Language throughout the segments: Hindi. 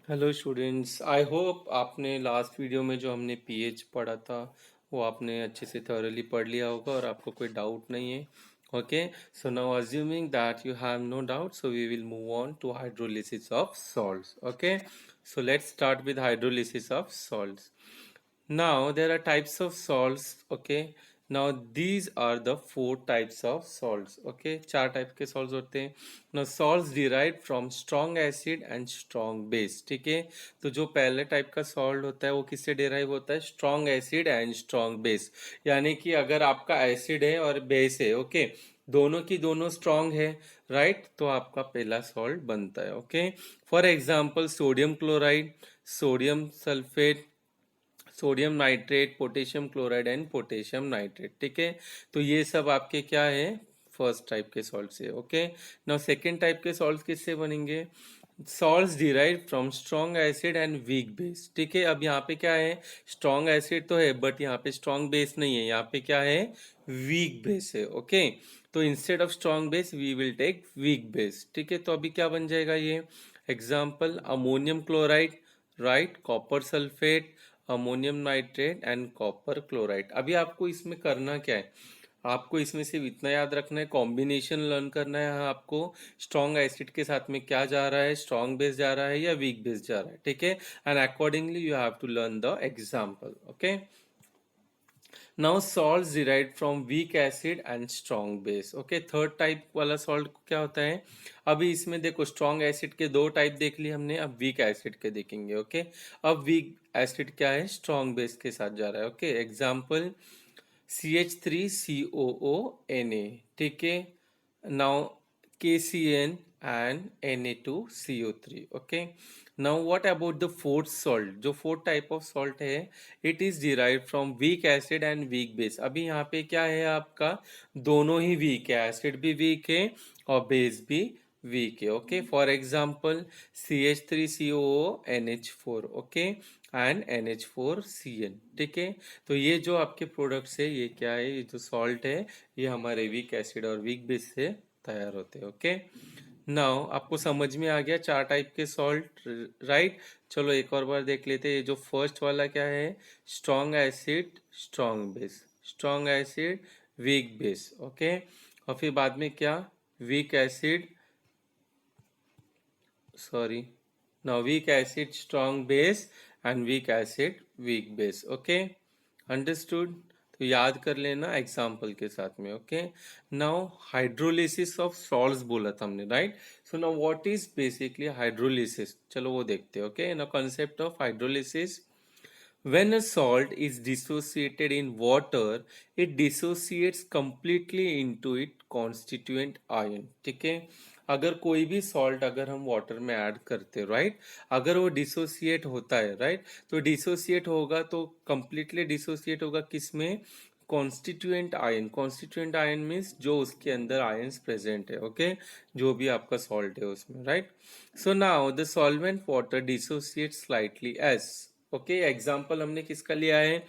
हेलो स्टूडेंट्स, आई होप आपने लास्ट वीडियो में जो हमने पीएच पढ़ा था वो आपने अच्छे से थॉरली पढ़ लिया होगा और आपको कोई डाउट नहीं है. Okay, so now assuming that you have no doubt, so we will move on to hydrolysis of salts. Okay, so let's start with hydrolysis of salts. Now there are types of salts. Okay. Now these are the four types of salts. Okay. चार टाइप के salts होते हैं. Now salts derived from strong acid and strong base. ठीक है. तो जो पहले टाइप का salt होता है वो किससे derive होता है? Strong acid and strong base. यानी कि अगर आपका acid है और base है, ओके, दोनों की दोनों स्ट्रांग है, राइट, तो आपका पहला सॉल्ट बनता है. Okay, for example sodium chloride, sodium sulphate, sodium nitrate, potassium chloride and potassium nitrate. ठीक है, तो ये सब आपके क्या है? फर्स्ट टाइप के सॉल्ट से. ओके, नाउ सेकेंड टाइप के सॉल्ट किससे बनेंगे? Salts derive from strong acid and week base. ठीक है, अब यहाँ पे क्या है? स्ट्रॉन्ग एसिड तो है बट यहाँ पे स्ट्रॉन्ग बेस नहीं है, यहाँ पे क्या है? वीक बेस है. ओके, तो instead of strong base we will take weak base. ठीक है, तो अभी क्या बन जाएगा ये? Example ammonium chloride, right, copper sulphate, ammonium nitrate and copper chloride. अभी आपको इसमें करना क्या है? आपको इसमें सिर्फ इतना याद रखना है, कॉम्बिनेशन लर्न करना है. हाँ, आपको स्ट्रॉन्ग एसिड के साथ में क्या जा रहा है? स्ट्रॉन्ग बेस जा रहा है या वीक बेस जा रहा है? ठीक है, and accordingly you have to learn the example. Okay, now salt derived from weak acid and strong base. Okay, third type वाला सॉल्ट क्या होता है? अभी इसमें देखो, स्ट्रॉन्ग एसिड के दो टाइप देख लिए हमने, अब वीक एसिड के देखेंगे. ओके, अब वीक एसिड क्या है? स्ट्रॉन्ग बेस के साथ जा रहा है. Okay, example CH3COO Na. ठीक है, now KCN and Na2CO3. Okay, now what about the fourth salt? जो fourth type of salt है, it is derived from weak acid and weak base. अभी यहाँ पे क्या है आपका? दोनों ही weak है, acid भी weak है और base भी weak है. Okay, for example CH3COO NH4. Okay, and NH4CN. ठीक है, तो ये जो आपके प्रोडक्ट्स है ये क्या है? ये जो सॉल्ट है ये हमारे वीक एसिड और वीक बेस से तैयार होते हैं. ओके, नाउ आपको समझ में आ गया चार टाइप के सॉल्ट, राइट? चलो एक और बार देख लेते हैं. ये जो फर्स्ट वाला क्या है? Strong acid strong base, strong acid weak base. Okay, और फिर बाद में क्या? Weak acid, sorry, now weak acid strong base and weak acid weak base. Okay, understood? तो याद कर लेना एग्जाम्पल के साथ में. Okay, now hydrolysis of salts बोला था हमने, right? So now what is basically hydrolysis? चलो वो देखते हैं. Okay, now concept of hydrolysis. When a salt is dissociated in water, it dissociates completely into its constituent ion. ठीक है, अगर कोई भी सॉल्ट अगर हम वाटर में ऐड करते, राइट, अगर वो डिसोसिएट होता है, राइट, तो डिसोसिएट होगा तो कंप्लीटली डिसोसिएट होगा किसमें? Constituent ion. Constituent ion means जो उसके अंदर आयन्स प्रेजेंट है. ओके, जो भी आपका सॉल्ट है उसमें, right? So now the solvent water dissociate slightly S. Okay, example हमने किसका लिया है?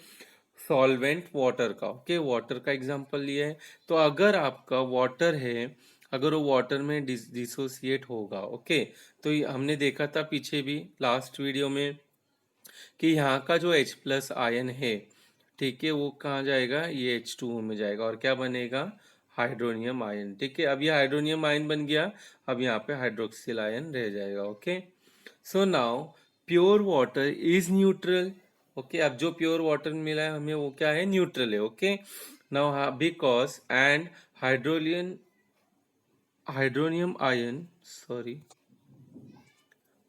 सॉल्वेंट वाटर का. ओके, वाटर का एग्जाम्पल लिया है. तो अगर आपका वाटर है, अगर वो वाटर में डिसोसिएट होगा, ओके, तो हमने देखा था पीछे भी लास्ट वीडियो में कि यहाँ का जो H+ आयन है, ठीक है, वो कहाँ जाएगा? ये H2O में जाएगा और क्या बनेगा? Hydronium ion. ठीक है, अब ये हाइड्रोनियम आयन बन गया, अब यहाँ पे हाइड्रोक्सिल आयन रह जाएगा. Okay, so now pure water is neutral. Okay, अब जो प्योर वाटर मिला है हमें वो क्या है? न्यूट्रल है. Okay, now because and hydronium ion, sorry,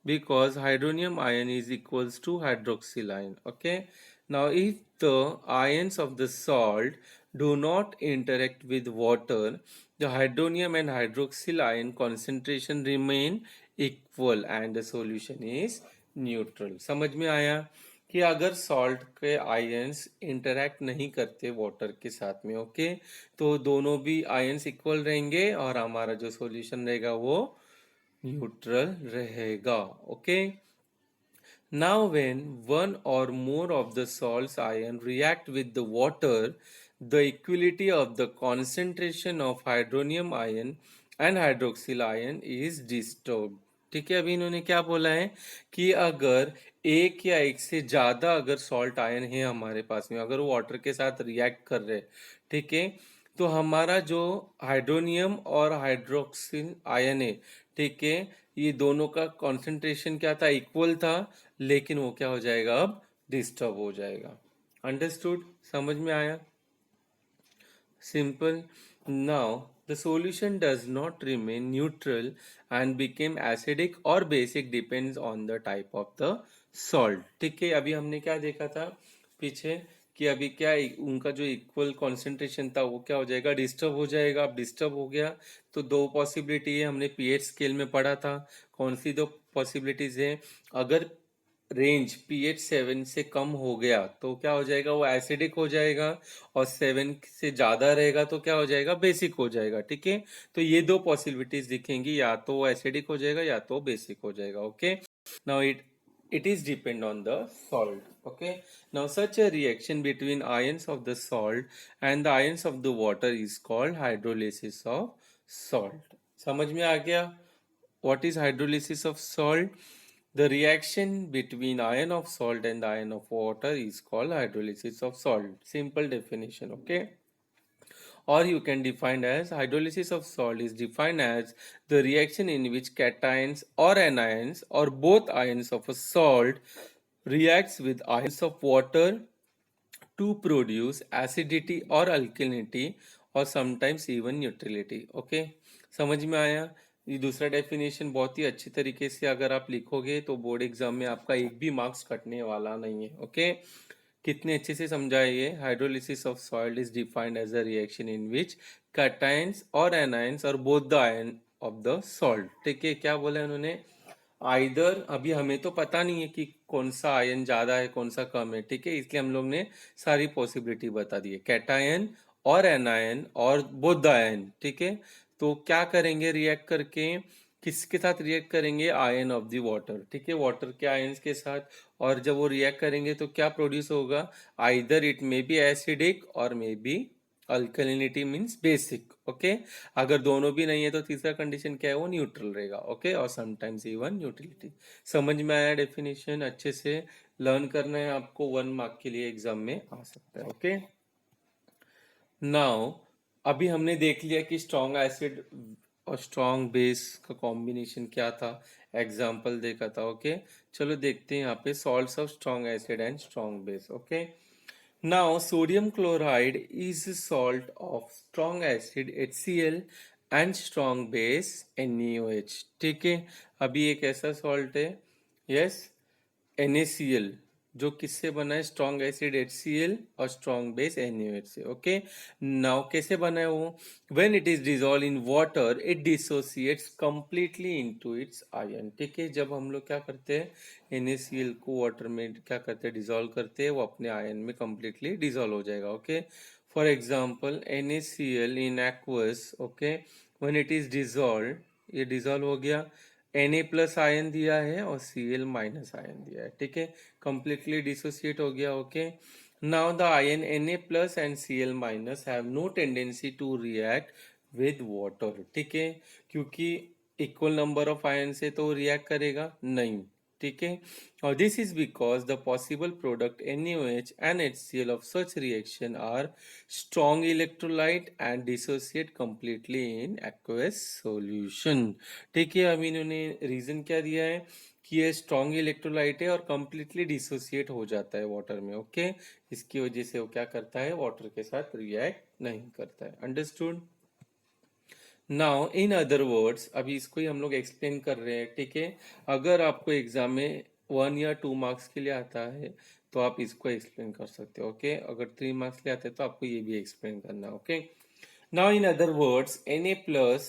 because hydronium ion is equals to hydroxyl ion. Okay, now if the ions of the salt do not interact with water, the hydronium and hydroxyl ion concentration remain equal and the solution is neutral. समझ में आया कि अगर सॉल्ट के आयंस इंटरैक्ट नहीं करते वाटर के साथ में, ओके, तो दोनों भी आयंस इक्वल रहेंगे और हमारा जो सॉल्यूशन रहेगा वो न्यूट्रल रहेगा. Okay, now when one or more of the salts ion react with the water, the equality of the concentration of hydronium ion and hydroxyl ion is disturbed. ठीक है, अभी इन्होंने क्या बोला है कि अगर एक या एक से ज्यादा अगर सॉल्ट आयन है हमारे पास में, अगर वो वाटर के साथ रिएक्ट कर रहे, ठीक है, तो हमारा जो हाइड्रोनियम और हाइड्रोक्सिल आयन है, ठीक है, ये दोनों का कॉन्सेंट्रेशन क्या था, इक्वल था, लेकिन वो क्या हो जाएगा, अब डिस्टर्ब हो जाएगा। अंडरस्टूड, समझ में आया? Simple. Now, the solution does not remain neutral and became acidic or basic depends on the type of the salt. ठीक है, अभी हमने क्या देखा था पीछे कि अभी क्या उनका जो इक्वल कॉन्सेंट्रेशन था वो क्या हो जाएगा, डिस्टर्ब हो जाएगा। अब डिस्टर्ब हो गया तो दो पॉसिबिलिटी है, हमने पीएच स्केल में पढ़ा था। कौन सी दो पॉसिबिलिटीज है? अगर रेंज पीएच 7 से कम हो गया तो क्या हो जाएगा, वो एसिडिक हो जाएगा, और 7 से ज्यादा रहेगा तो क्या हो जाएगा, बेसिक हो जाएगा। ठीक है, तो ये दो पॉसिबिलिटीज दिखेंगी, या तो वो एसिडिक हो जाएगा या तो बेसिक हो जाएगा। Okay, now it is depend on the salt. Okay, now such a reaction between ions of the salt and the ions of the water is called hydrolysis of salt. समझ में आ गया? What is hydrolysis of salt? The reaction between ion of salt and the ion of water is called hydrolysis of salt. Simple definition, okay? Or you can define as hydrolysis of salt is defined as the reaction in which cations or anions or both ions of a salt reacts with ions of water to produce acidity or alkalinity or sometimes even neutrality. Okay, समझ में आया? ये दूसरा डेफिनेशन बहुत ही अच्छी तरीके से अगर आप लिखोगे तो बोर्ड एग्जाम में आपका एक भी मार्क्स कटने वाला नहीं है। ओके, कितने अच्छे से समझाए ये। Hydrolysis of soil is defined as a reaction in which cations और एनायंस और both the ion of the salt. ठीक है, क्या बोला उन्होंने? आइदर, अभी हमें तो पता नहीं है कि कौन सा आयन ज्यादा है कौन सा कम है, ठीक है, इसलिए हम लोग ने सारी पॉसिबिलिटी बता दी है, कैटायन और एनायन और बोथ द आयन। ठीक है, तो क्या करेंगे रिएक्ट करके, किसके साथ रिएक्ट करेंगे? Ion of the water. ठीक है, वाटर के आयंस के साथ। और जब वो रिएक्ट करेंगे तो क्या प्रोड्यूस होगा? Either it may be acidic और may be alkalinity means basic. Okay, अगर दोनों भी नहीं है तो तीसरा कंडीशन क्या है, वो न्यूट्रल रहेगा। ओके, और समटाइम्स इवन न्यूट्रलिटी। समझ में आया डेफिनेशन? अच्छे से लर्न करना है आपको, 1 मार्क के लिए एग्जाम में आ सकता है। ओके, नाउ अभी हमने देख लिया कि स्ट्रॉन्ग एसिड और स्ट्रॉन्ग बेस का कॉम्बिनेशन क्या था, एग्जाम्पल देखा था। ओके, चलो देखते हैं यहाँ पे salts of strong acid and strong base. Okay, now, sodium chloride is a salt of strong acid HCl and strong base NaOH। ठीक है, अभी एक ऐसा सॉल्ट है, यस, NaCl, जो किससे बना है? स्ट्रॉन्ग एसिड HCl और स्ट्रॉन्ग बेस NaOH से। ओके, नाउ कैसे बना है वो? When it is dissolve in water it dissociates completely into its ion. ठीक है, जब हम लोग क्या करते हैं, NaCl को वाटर में क्या करते हैं, डिसॉल्व करते हैं, वो अपने आयन में कंप्लीटली डिसॉल्व हो जाएगा। Okay, for example NaCl in aqueous, okay, when it is dissolve, ये डिसॉल्व हो गया, Na प्लस आयन दिया है और Cl माइनस आयन दिया है। ठीक है, कंप्लीटली डिसोसिएट हो गया। Okay, now the ion Na plus and Cl minus have no tendency to react with water. ठीक है, क्योंकि इक्वल नंबर ऑफ आयन से तो रिएक्ट करेगा नहीं। ठीक है, और this is because the possible product NaOH and HCl of such reaction are strong electrolyte and dissociate completely in aqueous solution। ठीक है, अब इन्होंने रीजन क्या दिया है कि ये स्ट्रॉन्ग इलेक्ट्रोलाइट है और कंप्लीटली डिसोसिएट हो जाता है वाटर में। ओके, इसकी वजह से वो क्या करता है, वाटर के साथ रिएक्ट नहीं करता है। Understood? Now in other words, अभी इसको ही हम लोग एक्सप्लेन कर रहे हैं। ठीक है, अगर आपको एग्जाम में 1 या 2 मार्क्स के लिए आता है तो आप इसको एक्सप्लेन कर सकते हो। ओके, अगर 3 मार्क्स के लिए आता है तो आपको ये भी एक्सप्लेन करना है। Okay, now in other words Na plus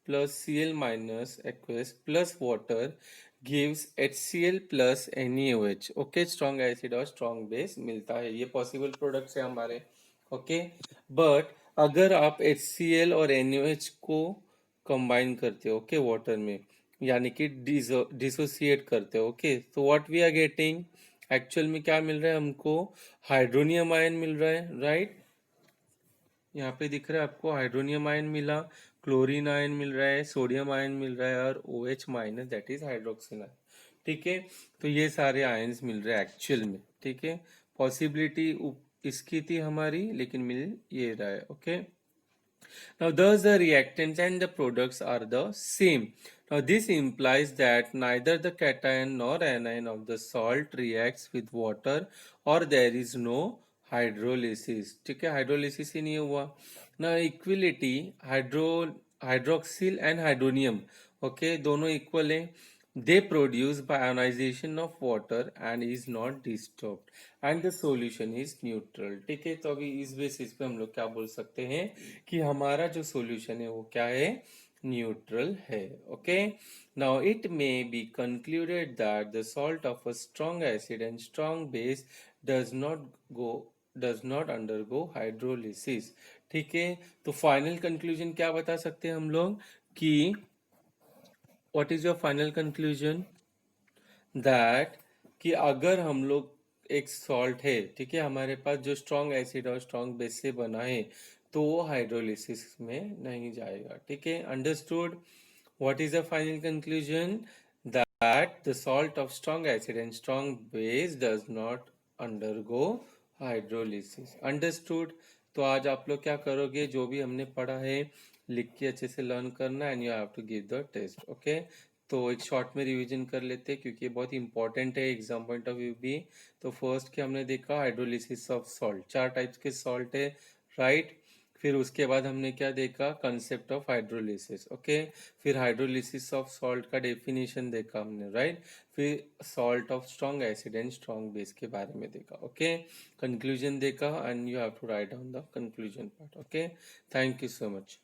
plus Cl minus aqueous plus water gives HCl plus NaOH। Okay, strong acid और स्ट्रॉन्ग बेस मिलता है, ये पॉसिबल प्रोडक्ट्स है हमारे। ओके, बट अगर आप HCl और NaOH को कंबाइन करते हो, ओके, वाटर में, यानी कि डिसोसिएट करते हो, ओके, तो what we are getting, actual में क्या मिल रहा है हमको? हाइड्रोनियम आयन मिल रहा है, राइट? यहाँ पे दिख रहा है आपको हाइड्रोनियम आयन मिला, क्लोरीन आयन मिल रहा है, सोडियम आयन मिल रहा है और OH minus that is hydroxyl ion. ठीक है, तो ये सारे आयन्स मिल रहे हैं एक्चुअल में। ठीक है, पॉसिबिलिटी इसकी थी हमारी, लेकिन मिल ये रहा है। Okay, now thus the reactants and the products are the same. Now this implies that neither the cation nor anion of the salt reacts with water or there is no hydrolysis. ठीक है, हाइड्रोलिसिस ही नहीं हुआ ना। Equality hydroxyl and hydronium, okay, दोनों इक्वल हैं। they produce by ionization of water and is not disturbed and the solution is neutral। ठीक है, तो अभी इस बेसिस पे हम लोग क्या बोल सकते हैं कि हमारा जो सॉल्यूशन है वो क्या है, न्यूट्रल है। Okay, now it may be concluded that the salt of a strong acid and strong base does not go does not undergo hydrolysis. ठीक है, तो फाइनल कंक्लूजन क्या बता सकते हैं हम लोग कि what is your final conclusion, that कि अगर हम लोग एक सॉल्ट है, ठीक है, हमारे पास जो स्ट्रॉन्ग एसिड और स्ट्रॉन्ग बेस से बना है, तो वो हाइड्रोलिसिस में नहीं जाएगा। ठीक है, understood. What is the final conclusion, that the salt of strong acid and strong base does not undergo hydrolysis. Understood. तो आज आप लोग क्या करोगे, जो भी हमने पढ़ा है लिख के अच्छे से लर्न करना, and you have to give the test. Okay, तो एक शॉर्ट में रिवीजन कर लेते हैं क्योंकि ये बहुत इंपॉर्टेंट है एग्जाम पॉइंट ऑफ व्यू भी। तो फर्स्ट के हमने देखा हाइड्रोलिसिस ऑफ सॉल्ट, चार टाइप्स के सॉल्ट है, राइट। फिर उसके बाद हमने क्या देखा, कंसेप्ट ऑफ हाइड्रोलिसिस। ओके, फिर हाइड्रोलिसिस ऑफ सॉल्ट का डेफिनेशन देखा हमने, राइट। फिर salt of strong acid and strong base के बारे में देखा। ओके, कंक्लूजन देखा and you have to write down the conclusion part. Okay, thank you so much.